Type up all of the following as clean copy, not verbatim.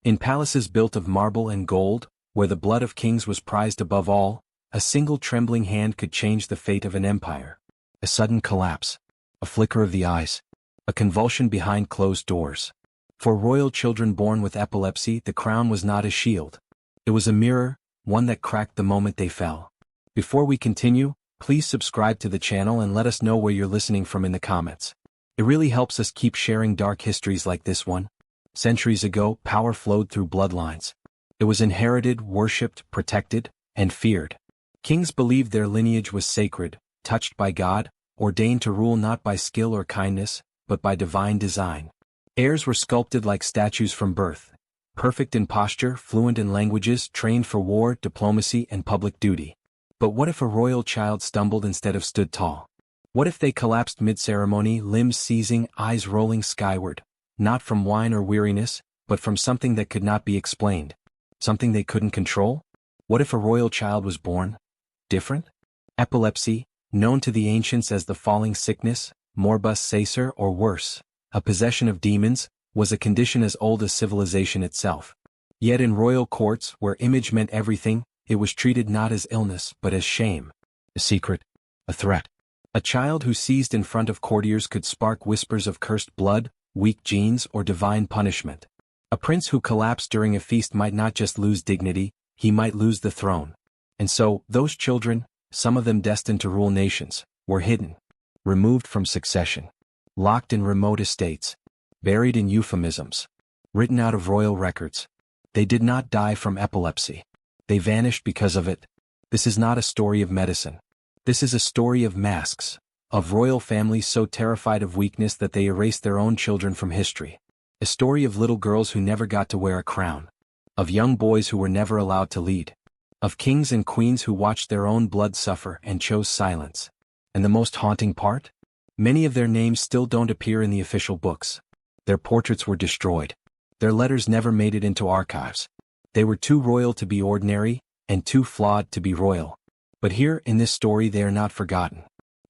In palaces built of marble and gold, where the blood of kings was prized above all, a single trembling hand could change the fate of an empire. A sudden collapse, a flicker of the eyes, a convulsion behind closed doors. For royal children born with epilepsy, the crown was not a shield. It was a mirror, one that cracked the moment they fell. Before we continue, please subscribe to the channel and let us know where you're listening from in the comments. It really helps us keep sharing dark histories like this one. Centuries ago, power flowed through bloodlines. It was inherited, worshipped, protected, and feared. Kings believed their lineage was sacred, touched by God, ordained to rule not by skill or kindness, but by divine design. Heirs were sculpted like statues from birth, perfect in posture, fluent in languages, trained for war, diplomacy, and public duty. But what if a royal child stumbled instead of stood tall? What if they collapsed mid-ceremony, limbs seizing, eyes rolling skyward, not from wine or weariness, but from something that could not be explained? Something they couldn't control? What if a royal child was born different? Epilepsy, known to the ancients as the falling sickness, morbus caesar or worse, a possession of demons, was a condition as old as civilization itself. Yet in royal courts, where image meant everything, it was treated not as illness but as shame, a secret, a threat. A child who seized in front of courtiers could spark whispers of cursed blood, weak genes, or divine punishment. A prince who collapsed during a feast might not just lose dignity, he might lose the throne. And so, those children, some of them destined to rule nations, were hidden, removed from succession, locked in remote estates, buried in euphemisms, written out of royal records. They did not die from epilepsy. They vanished because of it. This is not a story of medicine. This is a story of masks, of royal families so terrified of weakness that they erased their own children from history. A story of little girls who never got to wear a crown, of young boys who were never allowed to lead, of kings and queens who watched their own blood suffer and chose silence. And the most haunting part? Many of their names still don't appear in the official books. Their portraits were destroyed. Their letters never made it into archives. They were too royal to be ordinary, and too flawed to be royal. But here, in this story, they are not forgotten.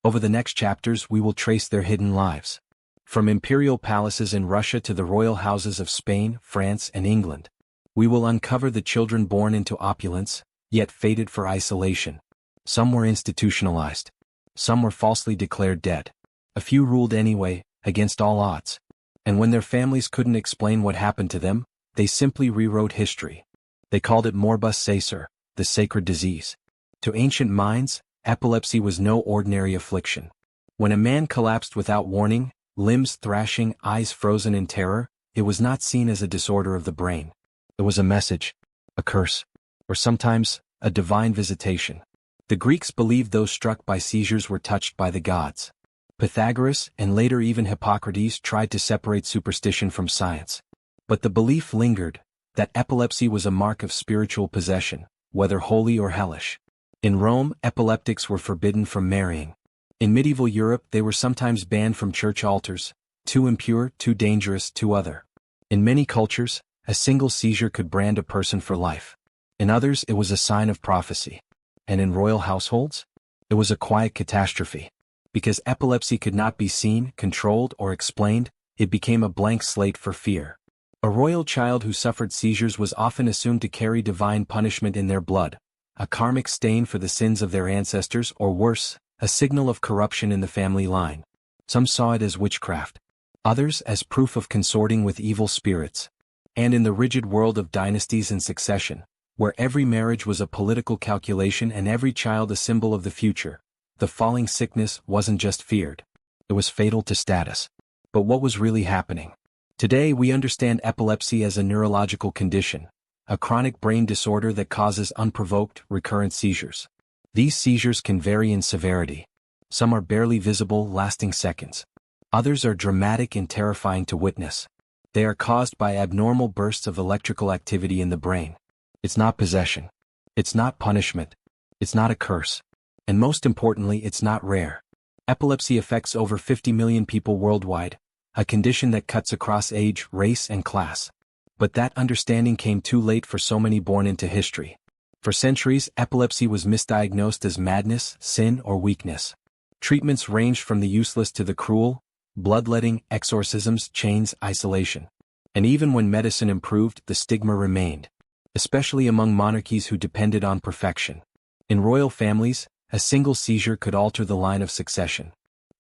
Over the next chapters, we will trace their hidden lives. From imperial palaces in Russia to the royal houses of Spain, France, and England. We will uncover the children born into opulence, yet fated for isolation. Some were institutionalized. Some were falsely declared dead. A few ruled anyway, against all odds. And when their families couldn't explain what happened to them, they simply rewrote history. They called it morbus caesar, the sacred disease. To ancient minds, epilepsy was no ordinary affliction. When a man collapsed without warning, limbs thrashing, eyes frozen in terror, it was not seen as a disorder of the brain. It was a message, a curse, or sometimes, a divine visitation. The Greeks believed those struck by seizures were touched by the gods. Pythagoras, and later even Hippocrates, tried to separate superstition from science. But the belief lingered, that epilepsy was a mark of spiritual possession, whether holy or hellish. In Rome, epileptics were forbidden from marrying. In medieval Europe, they were sometimes banned from church altars, too impure, too dangerous, too other. In many cultures, a single seizure could brand a person for life. In others, it was a sign of prophecy. And in royal households, it was a quiet catastrophe. Because epilepsy could not be seen, controlled, or explained, it became a blank slate for fear. A royal child who suffered seizures was often assumed to carry divine punishment in their blood, a karmic stain for the sins of their ancestors, or worse, a signal of corruption in the family line. Some saw it as witchcraft. Others as proof of consorting with evil spirits. And in the rigid world of dynasties and succession, where every marriage was a political calculation and every child a symbol of the future, the falling sickness wasn't just feared. It was fatal to status. But what was really happening? Today we understand epilepsy as a neurological condition, a chronic brain disorder that causes unprovoked, recurrent seizures. These seizures can vary in severity. Some are barely visible, lasting seconds. Others are dramatic and terrifying to witness. They are caused by abnormal bursts of electrical activity in the brain. It's not possession. It's not punishment. It's not a curse. And most importantly, it's not rare. Epilepsy affects over 50 million people worldwide, a condition that cuts across age, race, and class. But that understanding came too late for so many born into history. For centuries, epilepsy was misdiagnosed as madness, sin, or weakness. Treatments ranged from the useless to the cruel: bloodletting, exorcisms, chains, isolation. And even when medicine improved, the stigma remained, especially among monarchies who depended on perfection. In royal families, a single seizure could alter the line of succession.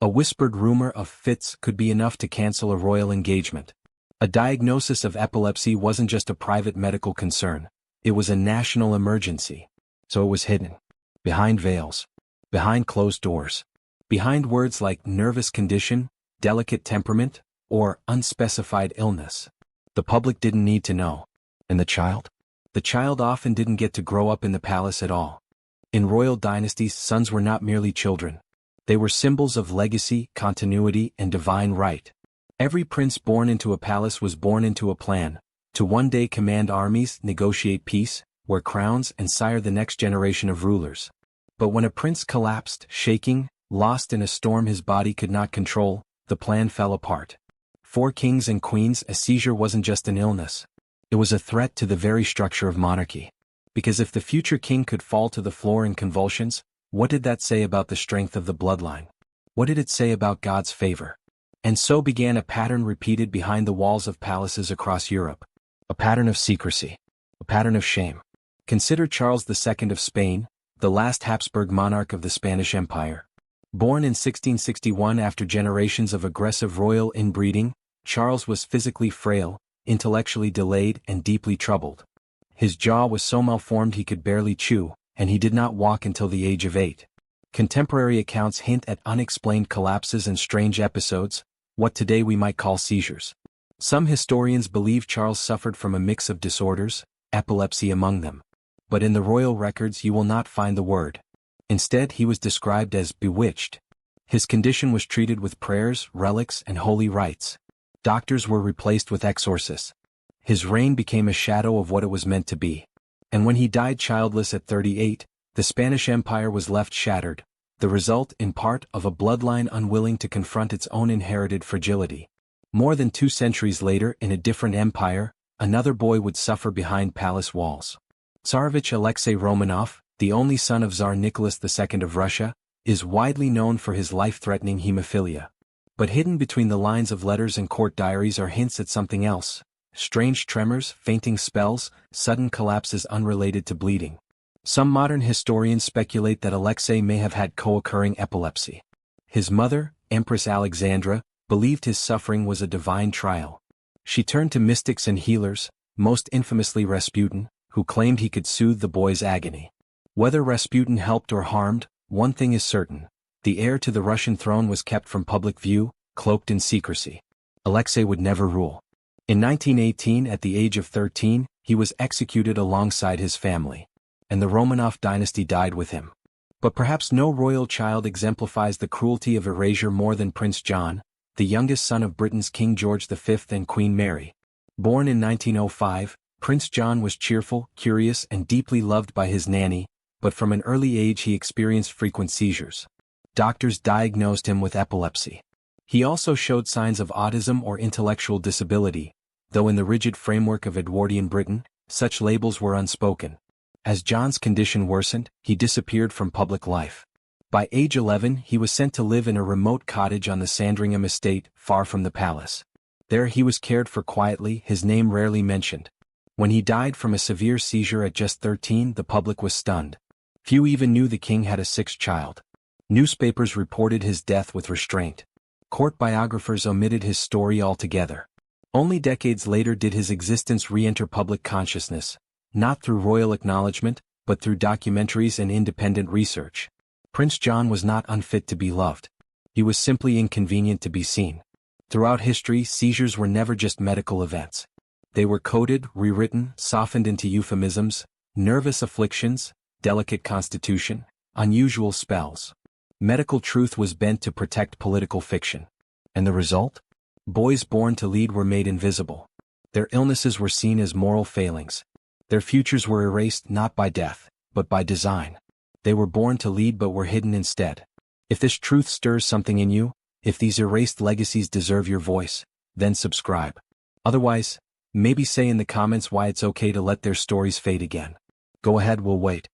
A whispered rumor of fits could be enough to cancel a royal engagement. A diagnosis of epilepsy wasn't just a private medical concern, it was a national emergency. So it was hidden. Behind veils. Behind closed doors. Behind words like nervous condition, delicate temperament, or unspecified illness. The public didn't need to know. And the child? The child often didn't get to grow up in the palace at all. In royal dynasties, sons were not merely children. They were symbols of legacy, continuity, and divine right. Every prince born into a palace was born into a plan, to one day command armies, negotiate peace, wear crowns, and sire the next generation of rulers. But when a prince collapsed, shaking, lost in a storm his body could not control, the plan fell apart. For kings and queens, a seizure wasn't just an illness. It was a threat to the very structure of monarchy. Because if the future king could fall to the floor in convulsions, what did that say about the strength of the bloodline? What did it say about God's favor? And so began a pattern repeated behind the walls of palaces across Europe. A pattern of secrecy. A pattern of shame. Consider Charles II of Spain, the last Habsburg monarch of the Spanish Empire. Born in 1661 after generations of aggressive royal inbreeding, Charles was physically frail, intellectually delayed, and deeply troubled. His jaw was so malformed he could barely chew, and he did not walk until the age of 8. Contemporary accounts hint at unexplained collapses and strange episodes, what today we might call seizures. Some historians believe Charles suffered from a mix of disorders, epilepsy among them. But in the royal records you will not find the word. Instead, he was described as bewitched. His condition was treated with prayers, relics, and holy rites. Doctors were replaced with exorcists. His reign became a shadow of what it was meant to be. And when he died childless at 38, the Spanish Empire was left shattered, the result, in part, of a bloodline unwilling to confront its own inherited fragility. More than 2 centuries later, in a different empire, another boy would suffer behind palace walls. Tsarevich Alexei Romanov, the only son of Tsar Nicholas II of Russia, is widely known for his life-threatening hemophilia. But hidden between the lines of letters and court diaries are hints at something else. Strange tremors, fainting spells, sudden collapses unrelated to bleeding. Some modern historians speculate that Alexei may have had co-occurring epilepsy. His mother, Empress Alexandra, believed his suffering was a divine trial. She turned to mystics and healers, most infamously Rasputin, who claimed he could soothe the boy's agony. Whether Rasputin helped or harmed, one thing is certain: the heir to the Russian throne was kept from public view, cloaked in secrecy. Alexei would never rule. In 1918, at the age of 13, he was executed alongside his family. And the Romanov dynasty died with him. But perhaps no royal child exemplifies the cruelty of erasure more than Prince John, the youngest son of Britain's King George V and Queen Mary. Born in 1905, Prince John was cheerful, curious, and deeply loved by his nanny, but from an early age he experienced frequent seizures. Doctors diagnosed him with epilepsy. He also showed signs of autism or intellectual disability, though in the rigid framework of Edwardian Britain, such labels were unspoken. As John's condition worsened, he disappeared from public life. By age 11, he was sent to live in a remote cottage on the Sandringham estate, far from the palace. There he was cared for quietly, his name rarely mentioned. When he died from a severe seizure at just 13, the public was stunned. Few even knew the king had a 6th child. Newspapers reported his death with restraint. Court biographers omitted his story altogether. Only decades later did his existence re-enter public consciousness, not through royal acknowledgement, but through documentaries and independent research. Prince John was not unfit to be loved. He was simply inconvenient to be seen. Throughout history, seizures were never just medical events. They were coded, rewritten, softened into euphemisms, nervous afflictions, delicate constitution, unusual spells. Medical truth was bent to protect political fiction. And the result? Boys born to lead were made invisible. Their illnesses were seen as moral failings. Their futures were erased not by death, but by design. They were born to lead but were hidden instead. If this truth stirs something in you, if these erased legacies deserve your voice, then subscribe. Otherwise, maybe say in the comments why it's okay to let their stories fade again. Go ahead, we'll wait.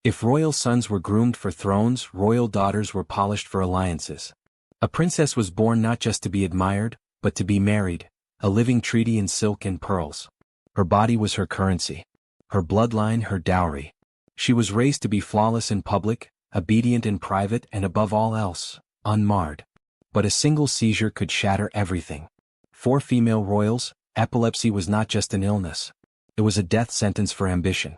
If royal sons were groomed for thrones, royal daughters were polished for alliances. A princess was born not just to be admired, but to be married, a living treaty in silk and pearls. Her body was her currency. Her bloodline her dowry. She was raised to be flawless in public, obedient in private, and above all else, unmarred. But a single seizure could shatter everything. For female royals, epilepsy was not just an illness. It was a death sentence for ambition.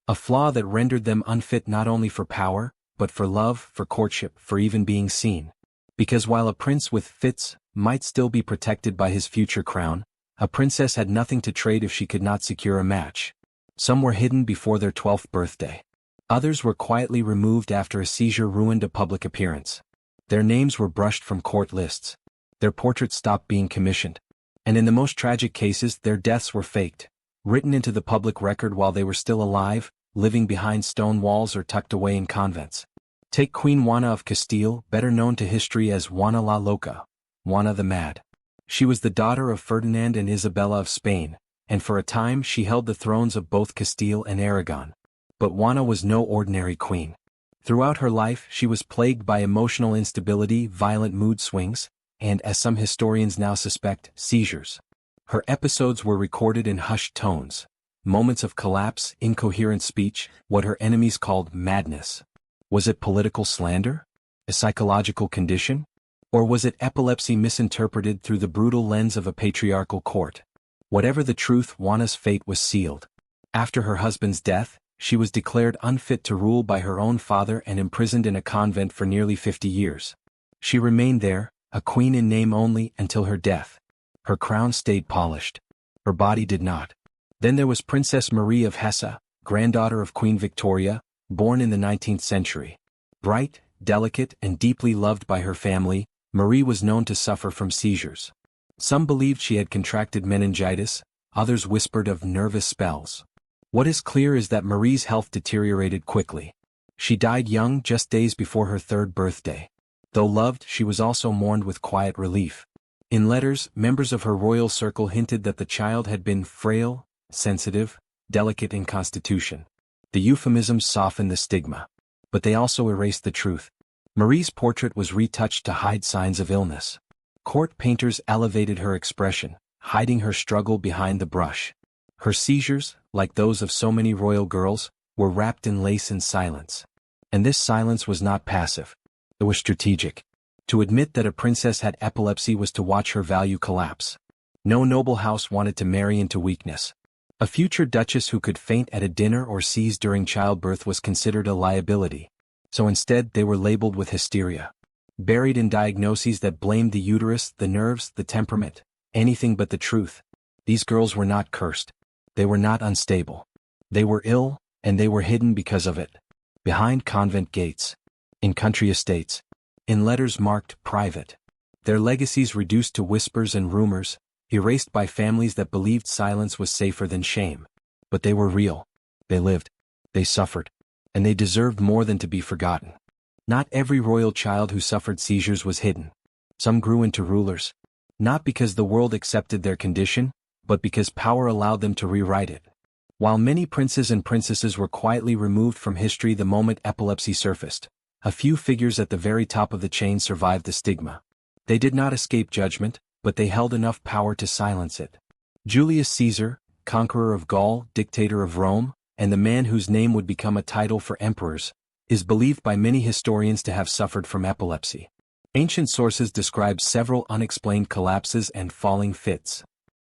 A flaw that rendered them unfit not only for power, but for love, for courtship, for even being seen. Because while a prince with fits might still be protected by his future crown, a princess had nothing to trade if she could not secure a match. Some were hidden before their 12th birthday. Others were quietly removed after a seizure ruined a public appearance. Their names were brushed from court lists. Their portraits stopped being commissioned. And in the most tragic cases, their deaths were faked, written into the public record while they were still alive, living behind stone walls or tucked away in convents. Take Queen Juana of Castile, better known to history as Juana la Loca, Juana the Mad. She was the daughter of Ferdinand and Isabella of Spain, and for a time she held the thrones of both Castile and Aragon. But Juana was no ordinary queen. Throughout her life she was plagued by emotional instability, violent mood swings, and, as some historians now suspect, seizures. Her episodes were recorded in hushed tones, moments of collapse, incoherent speech, what her enemies called madness. Was it political slander? A psychological condition? Or was it epilepsy misinterpreted through the brutal lens of a patriarchal court? Whatever the truth, Juana's fate was sealed. After her husband's death, she was declared unfit to rule by her own father and imprisoned in a convent for nearly 50 years. She remained there, a queen in name only, until her death. Her crown stayed polished. Her body did not. Then there was Princess Marie of Hesse, granddaughter of Queen Victoria, born in the 19th century. Bright, delicate, and deeply loved by her family, Marie was known to suffer from seizures. Some believed she had contracted meningitis, others whispered of nervous spells. What is clear is that Marie's health deteriorated quickly. She died young, just days before her 3rd birthday. Though loved, she was also mourned with quiet relief. In letters, members of her royal circle hinted that the child had been frail, sensitive, delicate in constitution. The euphemisms softened the stigma. But they also erased the truth. Marie's portrait was retouched to hide signs of illness. Court painters elevated her expression, hiding her struggle behind the brush. Her seizures, like those of so many royal girls, were wrapped in lace and silence. And this silence was not passive. It was strategic. To admit that a princess had epilepsy was to watch her value collapse. No noble house wanted to marry into weakness. A future duchess who could faint at a dinner or seize during childbirth was considered a liability. So instead they were labeled with hysteria. Buried in diagnoses that blamed the uterus, the nerves, the temperament, anything but the truth. These girls were not cursed. They were not unstable. They were ill, and they were hidden because of it. Behind convent gates. In country estates. In letters marked private. Their legacies reduced to whispers and rumors, erased by families that believed silence was safer than shame. But they were real. They lived. They suffered. And they deserved more than to be forgotten. Not every royal child who suffered seizures was hidden. Some grew into rulers. Not because the world accepted their condition, but because power allowed them to rewrite it. While many princes and princesses were quietly removed from history the moment epilepsy surfaced, a few figures at the very top of the chain survived the stigma. They did not escape judgment, but they held enough power to silence it. Julius Caesar, conqueror of Gaul, dictator of Rome, and the man whose name would become a title for emperors, is believed by many historians to have suffered from epilepsy. Ancient sources describe several unexplained collapses and falling fits.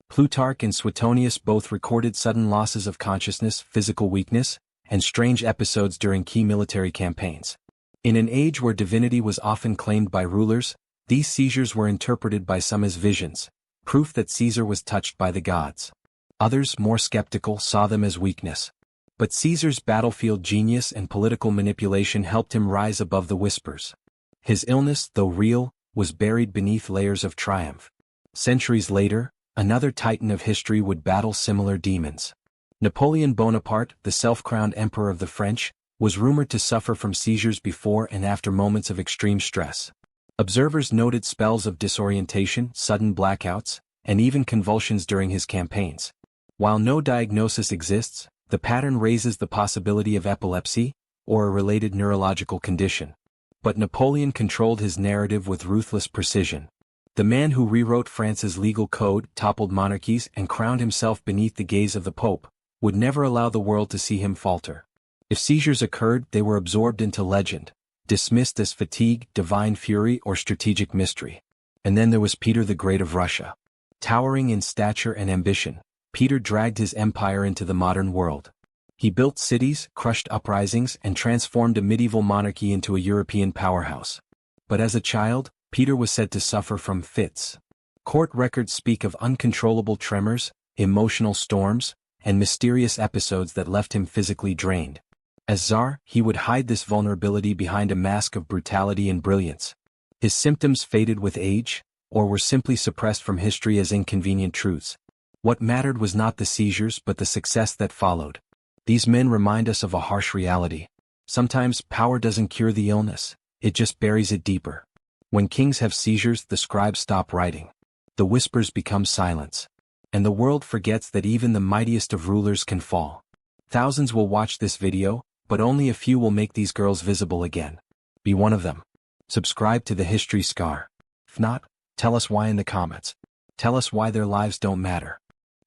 Plutarch and Suetonius both recorded sudden losses of consciousness, physical weakness, and strange episodes during key military campaigns. In an age where divinity was often claimed by rulers, these seizures were interpreted by some as visions, proof that Caesar was touched by the gods. Others, more skeptical, saw them as weakness. But Caesar's battlefield genius and political manipulation helped him rise above the whispers. His illness, though real, was buried beneath layers of triumph. Centuries later, another titan of history would battle similar demons. Napoleon Bonaparte, the self-crowned emperor of the French, was rumored to suffer from seizures before and after moments of extreme stress. Observers noted spells of disorientation, sudden blackouts, and even convulsions during his campaigns. While no diagnosis exists, the pattern raises the possibility of epilepsy, or a related neurological condition. But Napoleon controlled his narrative with ruthless precision. The man who rewrote France's legal code, toppled monarchies, and crowned himself beneath the gaze of the Pope, would never allow the world to see him falter. If seizures occurred, they were absorbed into legend, dismissed as fatigue, divine fury, or strategic mystery. And then there was Peter the Great of Russia. Towering in stature and ambition, Peter dragged his empire into the modern world. He built cities, crushed uprisings, and transformed a medieval monarchy into a European powerhouse. But as a child, Peter was said to suffer from fits. Court records speak of uncontrollable tremors, emotional storms, and mysterious episodes that left him physically drained. As Tsar, he would hide this vulnerability behind a mask of brutality and brilliance. His symptoms faded with age, or were simply suppressed from history as inconvenient truths. What mattered was not the seizures but the success that followed. These men remind us of a harsh reality. Sometimes power doesn't cure the illness, it just buries it deeper. When kings have seizures, the scribes stop writing. The whispers become silence. And the world forgets that even the mightiest of rulers can fall. Thousands will watch this video, but only a few will make these girls visible again. Be one of them. Subscribe to the History Scar. If not, tell us why in the comments. Tell us why their lives don't matter.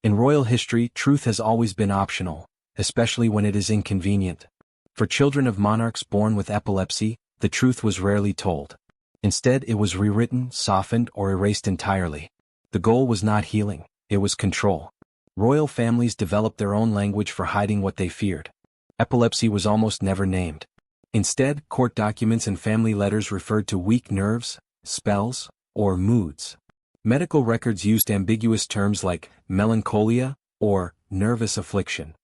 In royal history, truth has always been optional, especially when it is inconvenient. For children of monarchs born with epilepsy, the truth was rarely told. Instead, it was rewritten, softened, or erased entirely. The goal was not healing, it was control. Royal families developed their own language for hiding what they feared. Epilepsy was almost never named. Instead, court documents and family letters referred to weak nerves, spells, or moods. Medical records used ambiguous terms like melancholia or nervous affliction.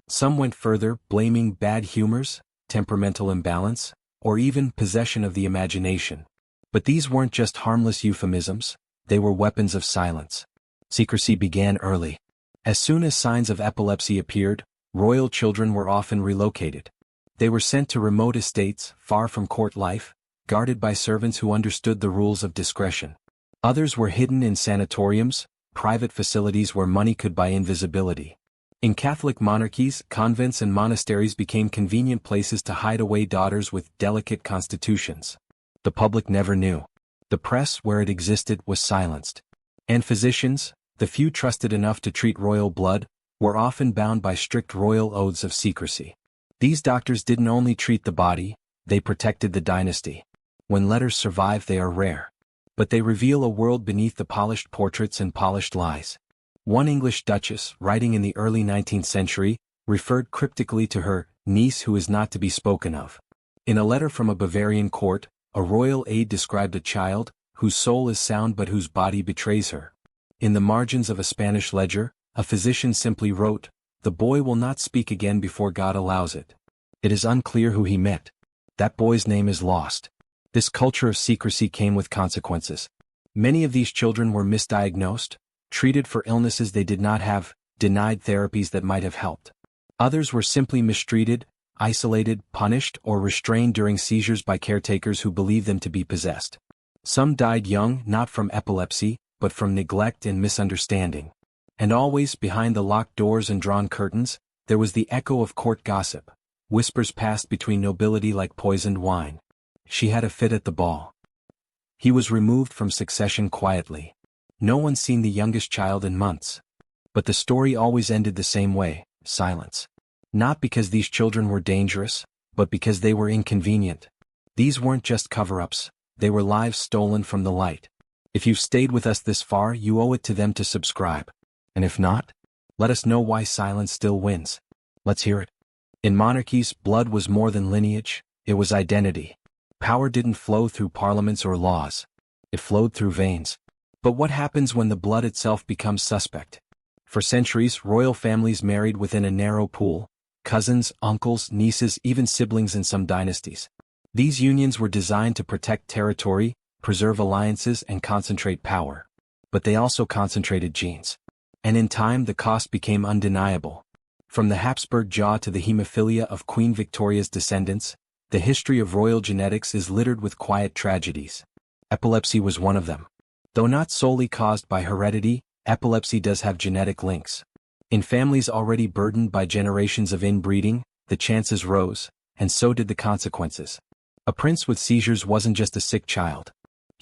Some went further, blaming bad humors, temperamental imbalance, or even possession of the imagination. But these weren't just harmless euphemisms, they were weapons of silence. Secrecy began early. As soon as signs of epilepsy appeared, royal children were often relocated. They were sent to remote estates, far from court life, guarded by servants who understood the rules of discretion. Others were hidden in sanatoriums, private facilities where money could buy invisibility. In Catholic monarchies, convents and monasteries became convenient places to hide away daughters with delicate constitutions. The public never knew. The press, where it existed, was silenced. And physicians, the few trusted enough to treat royal blood, were often bound by strict royal oaths of secrecy. These doctors didn't only treat the body, they protected the dynasty. When letters survive, they are rare. But they reveal a world beneath the polished portraits and polished lies. One English duchess, writing in the early 19th century, referred cryptically to her niece who is not to be spoken of. In a letter from a Bavarian court, a royal aide described a child, whose soul is sound but whose body betrays her. In the margins of a Spanish ledger, a physician simply wrote, "The boy will not speak again before God allows it." It is unclear who he meant. That boy's name is lost. This culture of secrecy came with consequences. Many of these children were misdiagnosed, treated for illnesses they did not have, denied therapies that might have helped. Others were simply mistreated, isolated, punished, or restrained during seizures by caretakers who believed them to be possessed. Some died young, not from epilepsy, but from neglect and misunderstanding. And always, behind the locked doors and drawn curtains, there was the echo of court gossip. Whispers passed between nobility like poisoned wine. She had a fit at the ball. He was removed from succession quietly. No one seen the youngest child in months. But the story always ended the same way, silence. Not because these children were dangerous, but because they were inconvenient. These weren't just cover-ups, they were lives stolen from the light. If you've stayed with us this far, you owe it to them to subscribe. And if not, let us know why silence still wins. Let's hear it. In monarchies, blood was more than lineage, it was identity. Power didn't flow through parliaments or laws. It flowed through veins. But what happens when the blood itself becomes suspect? For centuries, royal families married within a narrow pool. Cousins, uncles, nieces, even siblings in some dynasties. These unions were designed to protect territory, preserve alliances, and concentrate power. But they also concentrated genes. And in time, the cost became undeniable. From the Habsburg jaw to the hemophilia of Queen Victoria's descendants, the history of royal genetics is littered with quiet tragedies. Epilepsy was one of them. Though not solely caused by heredity, epilepsy does have genetic links. In families already burdened by generations of inbreeding, the chances rose, and so did the consequences. A prince with seizures wasn't just a sick child.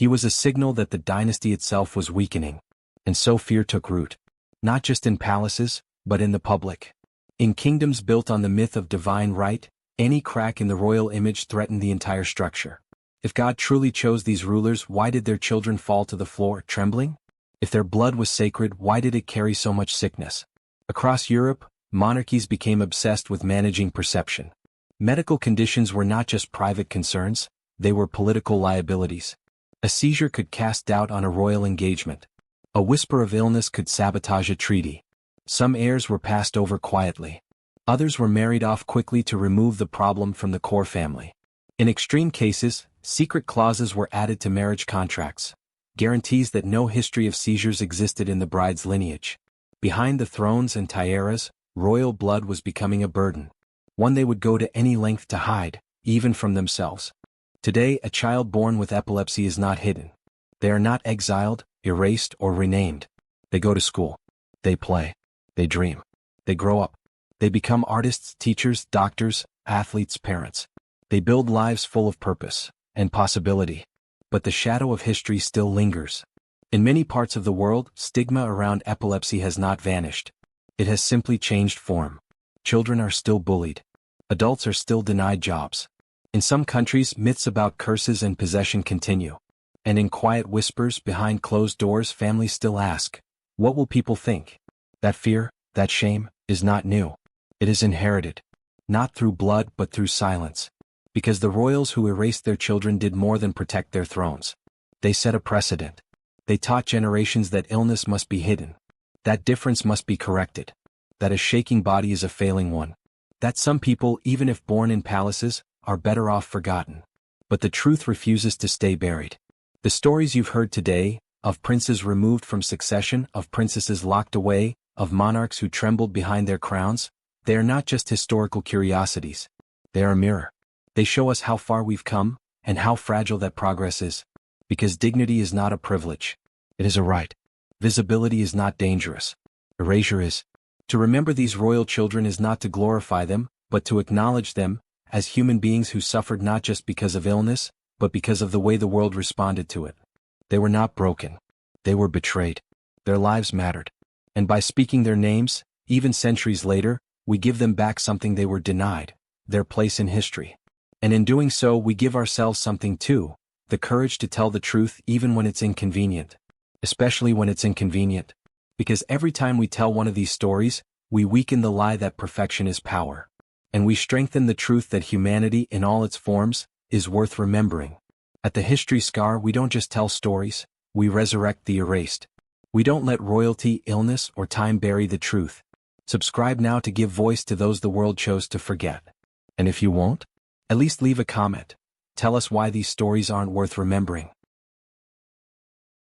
He was a signal that the dynasty itself was weakening. And so fear took root. Not just in palaces, but in the public. In kingdoms built on the myth of divine right, any crack in the royal image threatened the entire structure. If God truly chose these rulers, why did their children fall to the floor, trembling? If their blood was sacred, why did it carry so much sickness? Across Europe, monarchies became obsessed with managing perception. Medical conditions were not just private concerns, they were political liabilities. A seizure could cast doubt on a royal engagement. A whisper of illness could sabotage a treaty. Some heirs were passed over quietly. Others were married off quickly to remove the problem from the core family. In extreme cases, secret clauses were added to marriage contracts, guarantees that no history of seizures existed in the bride's lineage. Behind the thrones and tiaras, royal blood was becoming a burden, one they would go to any length to hide, even from themselves. Today, a child born with epilepsy is not hidden. They are not exiled, erased, or renamed. They go to school. They play. They dream. They grow up. They become artists, teachers, doctors, athletes, parents. They build lives full of purpose and possibility. But the shadow of history still lingers. In many parts of the world, stigma around epilepsy has not vanished. It has simply changed form. Children are still bullied. Adults are still denied jobs. In some countries, myths about curses and possession continue. And in quiet whispers behind closed doors, families still ask, what will people think? That fear, that shame, is not new. It is inherited. Not through blood but through silence. Because the royals who erased their children did more than protect their thrones. They set a precedent. They taught generations that illness must be hidden. That difference must be corrected. That a shaking body is a failing one. That some people, even if born in palaces, are better off forgotten. But the truth refuses to stay buried. The stories you've heard today, of princes removed from succession, of princesses locked away, of monarchs who trembled behind their crowns, they are not just historical curiosities. They are a mirror. They show us how far we've come, and how fragile that progress is. Because dignity is not a privilege. It is a right. Visibility is not dangerous. Erasure is. To remember these royal children is not to glorify them, but to acknowledge them, as human beings who suffered not just because of illness, but because of the way the world responded to it. They were not broken. They were betrayed. Their lives mattered. And by speaking their names, even centuries later, we give them back something they were denied, their place in history. And in doing so, we give ourselves something too, the courage to tell the truth even when it's inconvenient. Especially when it's inconvenient. Because every time we tell one of these stories, we weaken the lie that perfection is power. And we strengthen the truth that humanity in all its forms is worth remembering. At the History Scar, we don't just tell stories, we resurrect the erased. We don't let royalty, illness, or time bury the truth. Subscribe now to give voice to those the world chose to forget. And if you won't, at least leave a comment. Tell us why these stories aren't worth remembering.